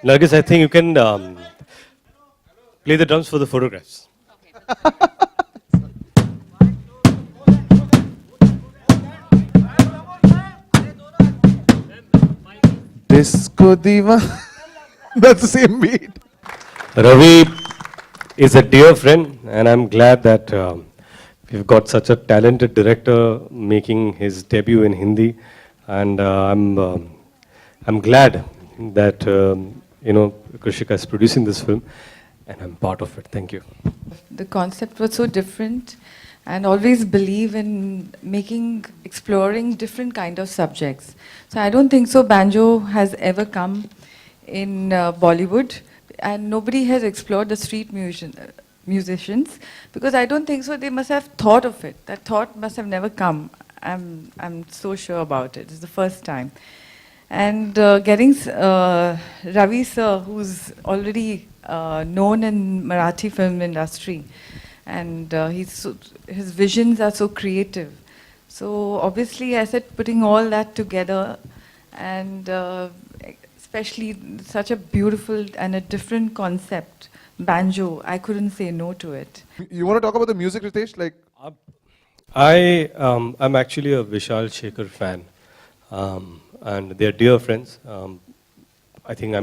Nargis, I think you can play the drums for the photographs. Disco Diva. That's the same beat. Ravi is a dear friend, and I'm glad that we've got such a talented director making his debut in Hindi, and I'm glad that Krishika is producing this film, and I'm part of it. Thank you. The concept was so different, and always believe in exploring different kind of subjects. So I don't think so Banjo has ever come in Bollywood, and nobody has explored the street musicians, because I don't think so they must have thought of it. That thought must have never come. I'm so sure about it. It's the first time. And getting Ravi sir, who's already known in Marathi film industry, and his visions are so creative. So obviously, I said, putting all that together, and especially such a beautiful and a different concept, Banjo, I couldn't say no to it. You want to talk about the music, Ritesh? Like, I'm actually a Vishal Shekhar fan, and they're dear friends. I think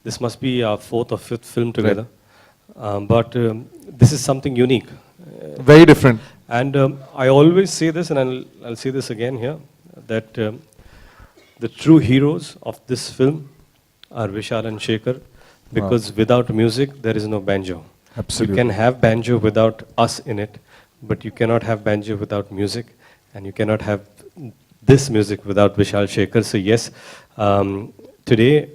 this must be our fourth or fifth film together. Right. But this is something unique. Very different. And I always say this, and I'll say this again here, that the true heroes of this film are Vishal and Shekhar, because without music, there is no Banjo. Absolutely. You can have Banjo without us in it, but you cannot have Banjo without music, and you cannot have this music without Vishal Shekhar. So yes, today,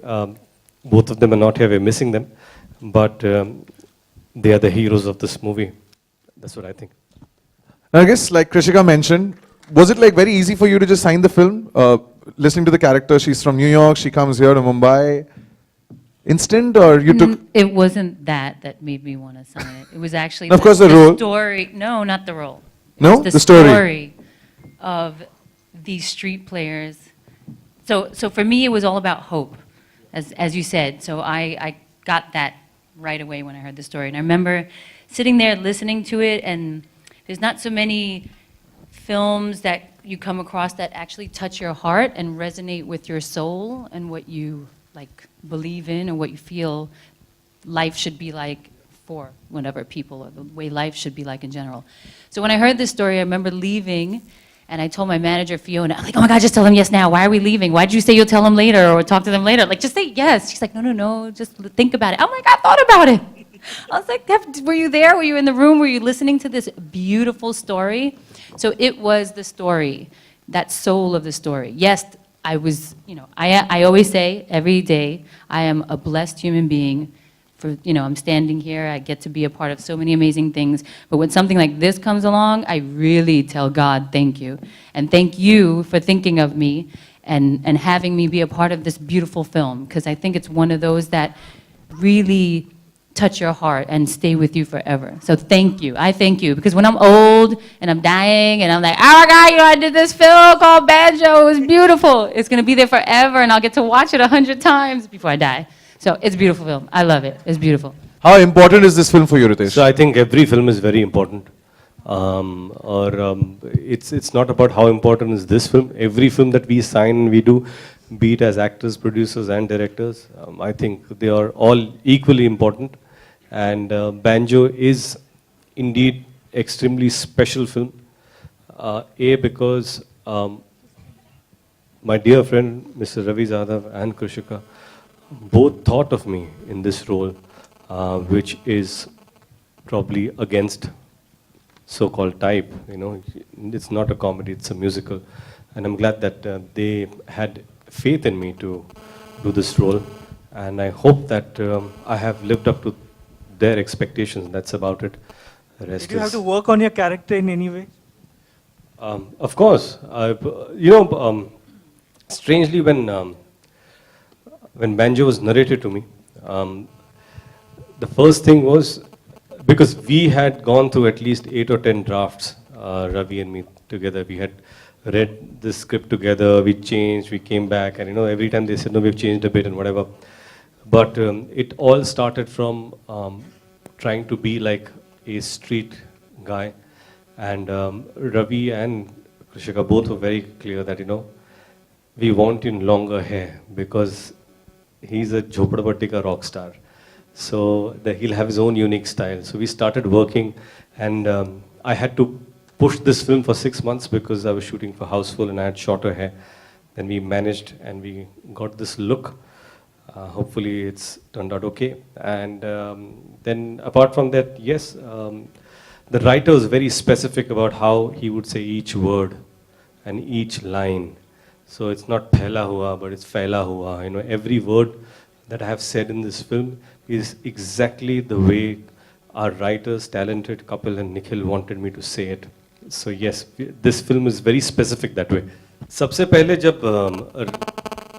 both of them are not here, we're missing them, but they are the heroes of this movie. That's what I think. I guess, like Krishika mentioned, was it like very easy for you to just sign the film? Listening to the character, she's from New York, she comes here to Mumbai. Instant, or you took? It wasn't that made me want to sign it. It was actually of course the role. Story. No, not the role. No, the story of these street players. So for me, it was all about hope, as you said. So I got that right away when I heard the story, and I remember sitting there listening to it. And there's not so many films that you come across that actually touch your heart and resonate with your soul and what you like believe in and what you feel life should be like for whatever people, or the way life should be like in general. So when I heard this story, I remember leaving, and I told my manager, Fiona, I'm like, oh my God, just tell him yes now. Why are we leaving? Why did you say you'll tell him later or talk to them later? Like, just say yes. She's like, no, just think about it. I'm like, I thought about it. I was like, were you there? Were you in the room? Were you listening to this beautiful story? So it was the story, that soul of the story. Yes, I was, I always say every day, I am a blessed human being. I'm standing here, I get to be a part of so many amazing things. But when something like this comes along, I really tell God, thank you. And thank you for thinking of me and having me be a part of this beautiful film. Because I think it's one of those that really touch your heart and stay with you forever. So thank you. I thank you. Because when I'm old and I'm dying and I'm like, oh my God, I did this film called Banjo. It was beautiful. It's going to be there forever, and I'll get to watch it 100 times before I die. So it's a beautiful film. I love it. It's beautiful. How important is this film for you, Ritesh? So I think every film is very important. It's not about how important is this film. Every film that we sign, we do, be it as actors, producers, and directors, I think they are all equally important. And Banjo is indeed extremely special film. Because my dear friend, Mr. Ravi Jadhav and Krishika, both thought of me in this role, which is probably against so-called type. It's not a comedy, it's a musical. And I'm glad that they had faith in me to do this role. And I hope that I have lived up to their expectations. That's about it. The rest Did you have to work on your character in any way? Of course. Strangely, when Banjo was narrated to me, the first thing was, because we had gone through at least 8 or 10 drafts, Ravi and me together. We had read the script together, we changed, we came back, and every time they said, no, we've changed a bit and whatever. But it all started from trying to be like a street guy. And Ravi and Krishika both were very clear that, we want in longer hair because he's a Jhopadapatti ka rock star. So that he'll have his own unique style. So we started working, and I had to push this film for 6 months because I was shooting for Houseful and I had shorter hair. Then we managed and we got this look. Hopefully it's turned out okay. And then apart from that, yes, the writer was very specific about how he would say each word and each line. So it's not phela hua, but it's fela hua. Every word that I have said in this film is exactly the way our writers, talented Kapil and Nikhil, wanted me to say it. So yes, this film is very specific that way. सबसे पहले जब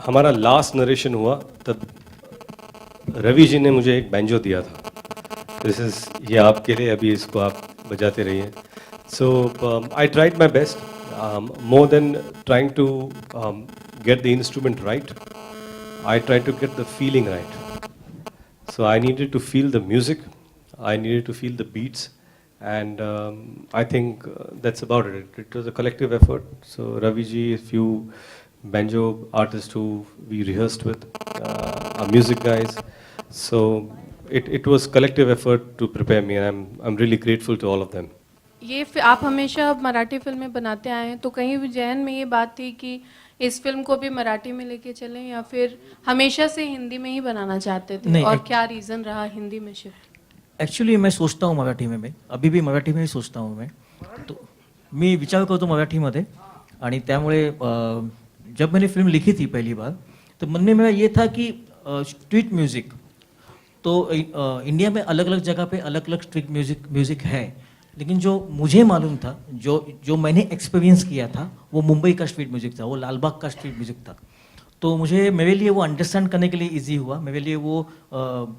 हमारा last narration हुआ तब रवि जी ने मुझे एक banjo दिया था. दिस इज ये आपके लिए, अभी इसको आप बजाते रहिए. So I tried my best, more than trying to get the instrument right, I tried to get the feeling right. So I needed to feel the music, I needed to feel the beats, and I think that's about it. It was a collective effort. So Ravi ji, a few banjo artists who we rehearsed with, our music guys. So it was collective effort to prepare me, and I'm really grateful to all of them. आप हमेशा मराठी फिल्में बनाते आए हैं, तो कहीं भी जहन में ये बात थी कि इस फिल्म को भी मराठी में लेके चलें, या फिर हमेशा से हिंदी में ही बनाना चाहते थे? और क्या रीज़न रहा हिंदी में शिफ्ट? ॲक्च्युली मैं सोचता हूँ मराठी में, अभी भी मराठी में ही सोचता हूँ मैं. तो मी विचार करतो मराठीमध्ये, आणि त्यामुळे जब मैंने फिल्म लिखी थी पहली बार, तो मन में मेरा ये था कि स्ट्रीट म्यूज़िक तो इंडिया में अलग अलग जगह पे अलग अलग स्ट्रीट म्यूज़िक है, लेकिन जो मुझे मालूम था, जो मैंने एक्सपीरियंस किया था, वो मुंबई का स्ट्रीट म्यूज़िक था, वो लालबाग का स्ट्रीट म्यूज़िक था. तो मेरे लिए वो अंडरस्टैंड करने के लिए इजी हुआ, मेरे लिए वो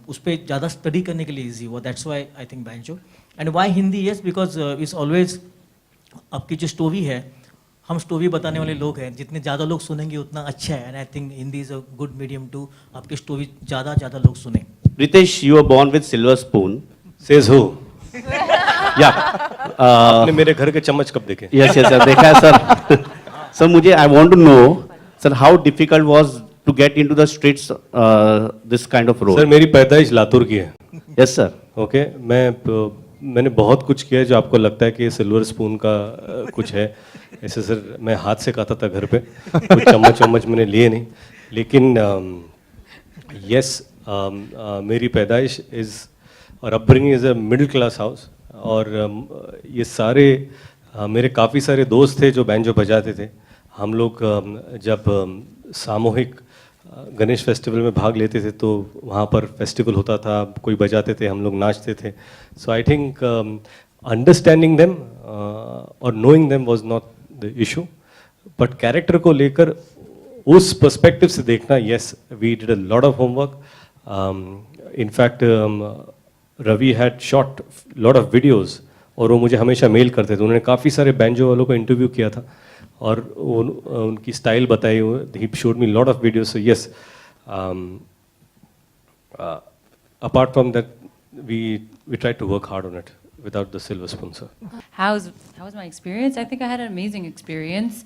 उस पर ज़्यादा स्टडी करने के लिए इजी हुआ. That's why I think Banjo. And why Hindi? Yes, because it's always, आपकी जो स्टोरी है, हम स्टोरी बताने वाले लोग हैं, जितने ज़्यादा लोग सुनेंगे उतना अच्छा है. And I think Hindi is a good medium to आपकी स्टोरी ज़्यादा लोग सुने. Ritesh, you were born with silver spoon. Says who? Yeah. आपने मेरे घर के चम्मच कब देखे? Yes, sir. देखा है sir. Sir, मुझे I want to know, sir, how difficult was to get into the streets this kind of role? Sir मेरी पैदाइश लातूर की है. Yes, sir. ओके, मैंने बहुत कुछ किया है जो आपको लगता है कि सिल्वर स्पून का कुछ है. ऐसे सर मैं हाथ से खाता था घर पे, कुछ चम्मच मैंने लिए नहीं. लेकिन यस, मेरी पैदाइश इज़ और upbringing is a middle class house. और ये सारे मेरे काफ़ी सारे दोस्त थे जो बैंजो बजाते थे. हम लोग जब सामूहिक गणेश फेस्टिवल में भाग लेते थे तो वहाँ पर फेस्टिवल होता था, कोई बजाते थे, हम लोग नाचते थे. So I think understanding them और knowing them was not the issue, but character को लेकर उस पर्सपेक्टिव से देखना, yes, we did a lot of homework. In fact Ravi had shot lot of videos और वो मुझे हमेशा मेल करते थे. उन्होंने काफ़ी सारे बैंजो वालों को इंटरव्यू किया था और उनकी स्टाइल बताई. He showed me lot of videos. So yes, apart from that we tried to work hard on it without the silver spoon, sir. How's my experience? I think I had an amazing experience.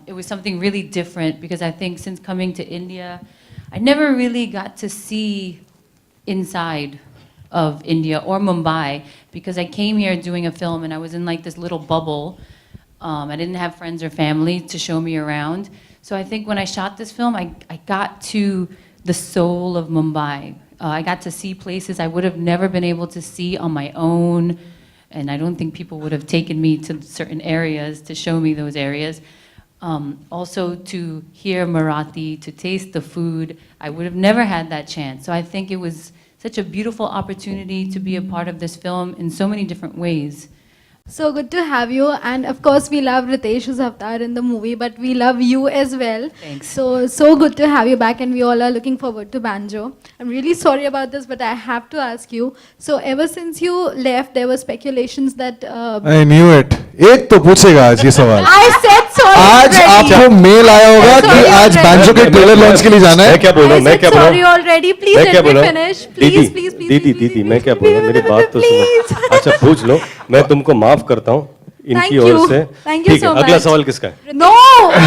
It was something really different because I think since coming to India, I never really got to see inside of India or Mumbai because I came here doing a film and I was in like this little bubble. I didn't have friends or family to show me around. So I think when I shot this film, I got to the soul of Mumbai. I got to see places I would have never been able to see on my own, and I don't think people would have taken me to certain areas to show me those areas. Also to hear Marathi, to taste the food, I would have never had that chance. So I think it was such a beautiful opportunity to be a part of this film in so many different ways. So good to have you, and of course we love Ritesh's avatar in the movie, but we love you as well. Thanks. So good to have you back, and we all are looking forward to Banjo. I'm really sorry about this, but I have to ask you. So ever since you left, there were speculations that I knew it. एक तो पूछेगा आज ये सवाल. I said sorry आज already. आपको mail आया होगा कि Sorry आज already. बैंजो के ट्रेलर लॉन्च के लिए जाना मैं है. क्या बोल रहा I हूँ, मैं said क्या बोल रहा sorry हूँ, already. Please मैं let क्या me बोल रहा हूँ, finish. दीदी, Please, please, please. दीदी, please, दीदी, please, मैं क्या please, बोल रहा हूँ, मेरी please, बात तो please. सुनो. अच्छा पूछ लो, मैं तुमको माफ करता हूँ इनकी Thank ओर you. से. Thank you ठीक है, so अगला much. सवाल किसका है? No,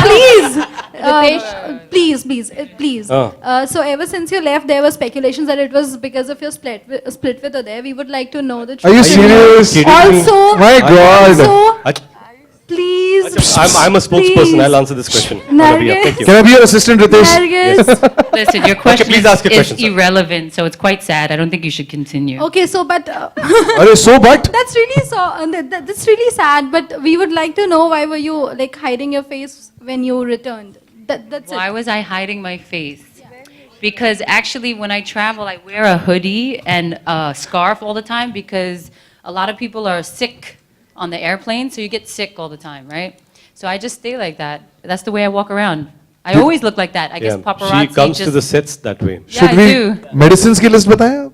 please. Ritesh. Please. Ah. So ever since you left, there were speculations that it was because of your split with Uday. We would like to know the truth. Are you serious? kidding me? Also, My God. also, please. I'm a spokesperson. please. I'll answer this question. Nargis. Madhaviya, thank you. Can I be your assistant, Ritesh? Nargis. Listen, your question please ask your is question, sir. irrelevant, so it's quite sad. I don't think you should continue. Okay, so but Arey, so but? that's really that's really sad. But we would like to know why were you like hiding your face when you returned? That's Why it. was I hiding my face? Because actually, when I travel, I wear a hoodie and a scarf all the time because a lot of people are sick on the airplane, so you get sick all the time, right? So I just stay like that. That's the way I walk around. I always look like that. I guess Yeah, paparazzi she comes just, to the sets that way. Yeah, Should I we do. medicines की list बताएं?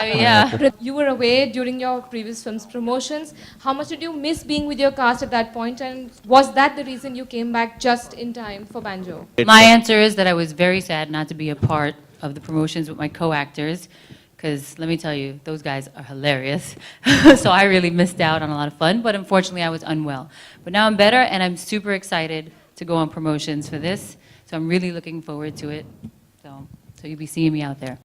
Yeah. You were away during your previous film's promotions. How much did you miss being with your cast at that point, and was that the reason you came back just in time for Banjo? My answer is that I was very sad not to be a part of the promotions with my co-actors, because let me tell you, those guys are hilarious. So I really missed out on a lot of fun, but unfortunately I was unwell. But now I'm better, and I'm super excited to go on promotions for this. So I'm really looking forward to it. So you'll be seeing me out there.